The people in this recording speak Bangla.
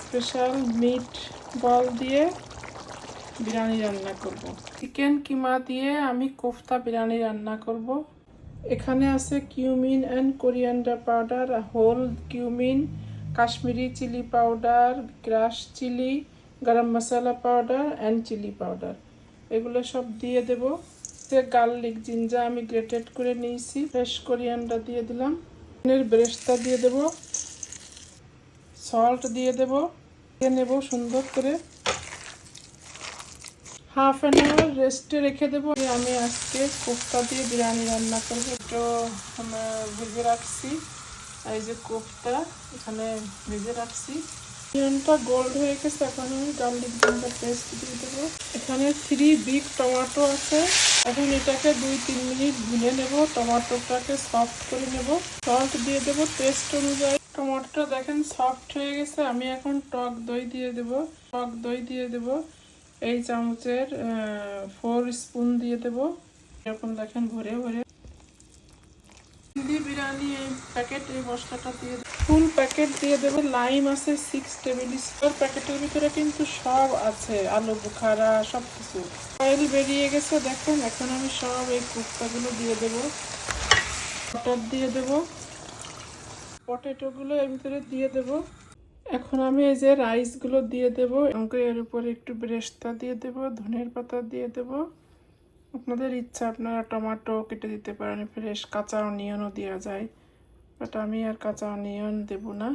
স্পেশাল মিট বল দিয়ে বিরিয়ানি রান্না করব। চিকেন কিমা দিয়ে আমি কোফতা বিরিয়ানি রান্না করব। এখানে আছে cumin and coriander powder, whole cumin, Kashmiri chili powder, crush chili, garam masala powder and chili powder. এগুলো সব দিয়ে দেব। গার্লিক জিঞ্জার আমি গ্রেটেড করে নিয়েছি, ফ্রেশ কোরিয়ান্ডার দিয়ে দিলাম, চিকেনের ব্রেস্টটা দিয়ে দেব, সল্ট দিয়ে দেব, দিয়ে নেব সুন্দর করে। হাফ অ্যান আওয়ার রেস্টে রেখে দেবো। আমি আজকে কোফতা দিয়ে বিরিয়ানি রান্না করবো। একটু ভেজে রাখছি, এই যে কোফতা এখানে ভেজে রাখছি। চিকেনটা গোল্ড হয়ে গেছে, এখন আমি গার্লিক জিঞ্জার পেস্ট দিয়ে দেবো। এখানে 3 বিগ টমেটো আছে। এখন এটাকে 2-3 মিনিট ভুনে নেব, টমেটোটাকে সফট করে নেব। সল্ট দিয়ে দেবো টেস্ট অনুযায়ী। টমেটোটা দেখেন সফট হয়ে গেছে। আমি এখন টক দই দিয়ে দেবো। টক দই দিয়ে দেবো এই চামচের 4 স্পুন দিয়ে দেব। এরকম দেখেন ভরে ভরে। হিন্দি বিরিয়ানি এই প্যাকেট, এই মশলাটা দিয়ে ফুল প্যাকেট দিয়ে দেবো। লাইম আছে 6 টেবিল স্পুন। প্যাকেটের ভিতরে কিন্তু সব আছে, আলু বুখারা সব কিছু। অয়েল বেরিয়ে গেছে দেখেন। এখন আমি সব এই কোফতাগুলো দিয়ে দেবো। বাটার দিয়ে দেবো, পটেটোগুলো এর ভিতরে দিয়ে দেবো। এখন আমি এই যে রাইসগুলো দিয়ে দেবো। এর উপরে একটু বেরেস্তা দিয়ে দেবো, ধনের পাতা দিয়ে দেবো। আপনাদের ইচ্ছা, আপনারা টমেটো কেটে দিতে পারেন, ফ্রেশ কাঁচা অনিয়নও দেওয়া যায়, বাট আমি আর কাঁচা অনিয়ন দেব না।